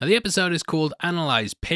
Now, the episode is called Analyze P.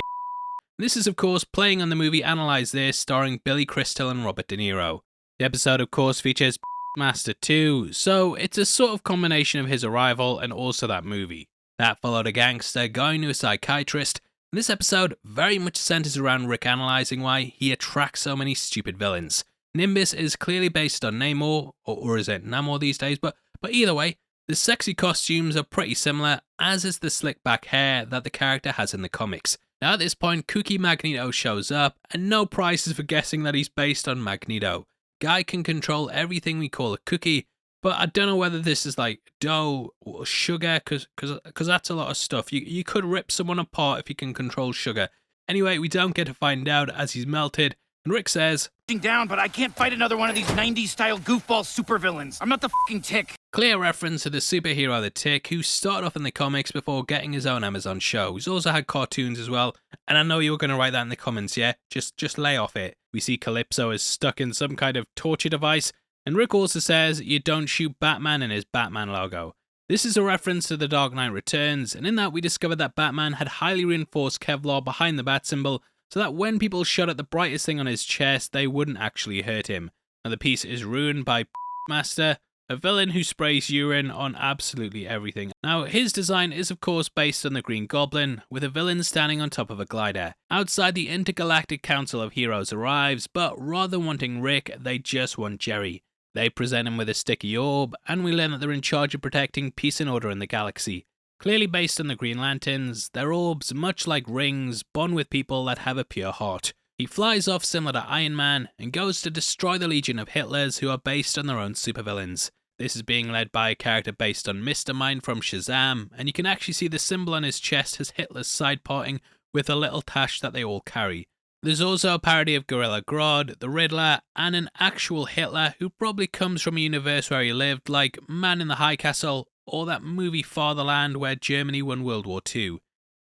This is, of course, playing on the movie Analyze This, starring Billy Crystal and Robert De Niro. The episode, of course, features Master 2, so it's a sort of combination of his arrival and also that movie. That followed a gangster going to a psychiatrist, and this episode very much centers around Rick analysing why he attracts so many stupid villains. Nimbus is clearly based on Namor, or is it Namor these days, but either way, the sexy costumes are pretty similar, as is the slick back hair that the character has in the comics. Now at this point, Kooky Magneto shows up, and no prizes for guessing that he's based on Magneto. Guy can control everything we call a cookie, but I don't know whether this is like dough or sugar, because that's a lot of stuff. You could rip someone apart if you can control sugar. Anyway, we don't get to find out as he's melted, and Rick says, down, but I can't fight another one of these 90s style goofball supervillains. I'm not the fucking Tick. Clear reference to the superhero The Tick, who started off in the comics before getting his own Amazon show. He's also had cartoons as well, and I know you were going to write that in the comments, yeah? Just lay off it. We see Calypso is stuck in some kind of torture device, and Rick also says you don't shoot Batman in his Batman logo. This is a reference to The Dark Knight Returns, and in that we discovered that Batman had highly reinforced Kevlar behind the bat symbol, so that when people shot at the brightest thing on his chest, they wouldn't actually hurt him. Now the piece is ruined by Master, a villain who sprays urine on absolutely everything. Now his design is of course based on the Green Goblin, with a villain standing on top of a glider. Outside, the Intergalactic Council of Heroes arrives, but rather than wanting Rick, they just want Jerry. They present him with a sticky orb, and we learn that they're in charge of protecting peace and order in the galaxy. Clearly based on the Green Lanterns, their orbs, much like rings, bond with people that have a pure heart. He flies off similar to Iron Man and goes to destroy the legion of Hitlers who are based on their own supervillains. This is being led by a character based on Mr. Mind from Shazam, and you can actually see the symbol on his chest has Hitler's side parting with a little tash that they all carry. There's also a parody of Gorilla Grodd, the Riddler, and an actual Hitler who probably comes from a universe where he lived, like Man in the High Castle, or that movie Fatherland where Germany won World War II.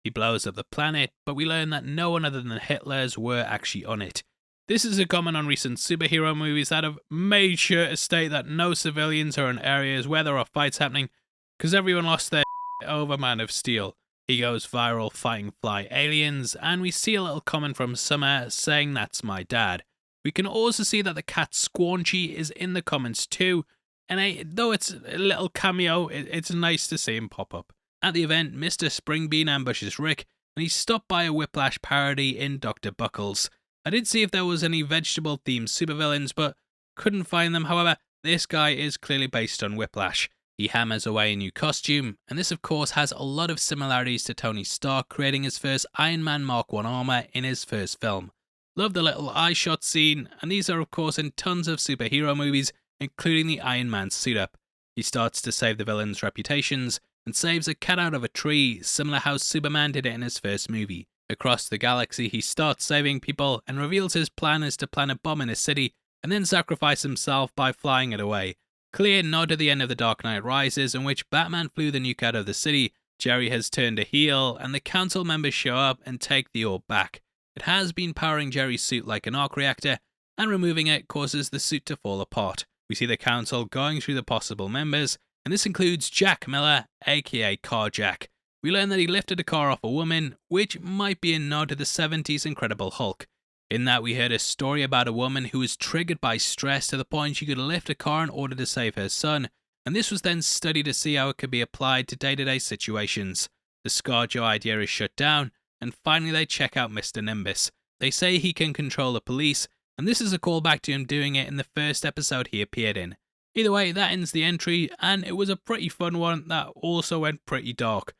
He blows up the planet, but we learn that no one other than the Hitlers were actually on it. This is a comment on recent superhero movies that have made sure to state that no civilians are in areas where there are fights happening, because everyone lost their over Man of Steel. He goes viral fighting fly aliens, and we see a little comment from Summer saying that's my dad. We can also see that the cat Squanchy is in the comments too, and though it's a little cameo, it's nice to see him pop up. At the event, Mr. Springbean ambushes Rick, and he's stopped by a Whiplash parody in Dr. Buckles. I did see if there was any vegetable-themed supervillains, but couldn't find them. However, this guy is clearly based on Whiplash. He hammers away a new costume, and this of course has a lot of similarities to Tony Stark creating his first Iron Man Mark 1 armor in his first film. Love the little eye shot scene, and these are of course in tons of superhero movies, including the Iron Man suit-up. He starts to save the villains' reputations, and saves a cat out of a tree, similar how Superman did it in his first movie. Across the galaxy, he starts saving people, and reveals his plan is to plant a bomb in a city, and then sacrifice himself by flying it away. Clear nod to the end of The Dark Knight Rises, in which Batman flew the nuke out of the city, Jerry has turned a heel, and the council members show up and take the orb back. It has been powering Jerry's suit like an arc reactor, and removing it causes the suit to fall apart. We see the council going through the possible members, and this includes Jack Miller, aka Carjack. We learn that he lifted a car off a woman, which might be a nod to the 70s Incredible Hulk. In that we heard a story about a woman who was triggered by stress to the point she could lift a car in order to save her son, and this was then studied to see how it could be applied to day-to-day situations. The ScarJo idea is shut down, and finally they check out Mr. Nimbus. They say he can control the police, and this is a callback to him doing it in the first episode he appeared in. Either way, that ends the entry, and it was a pretty fun one that also went pretty dark.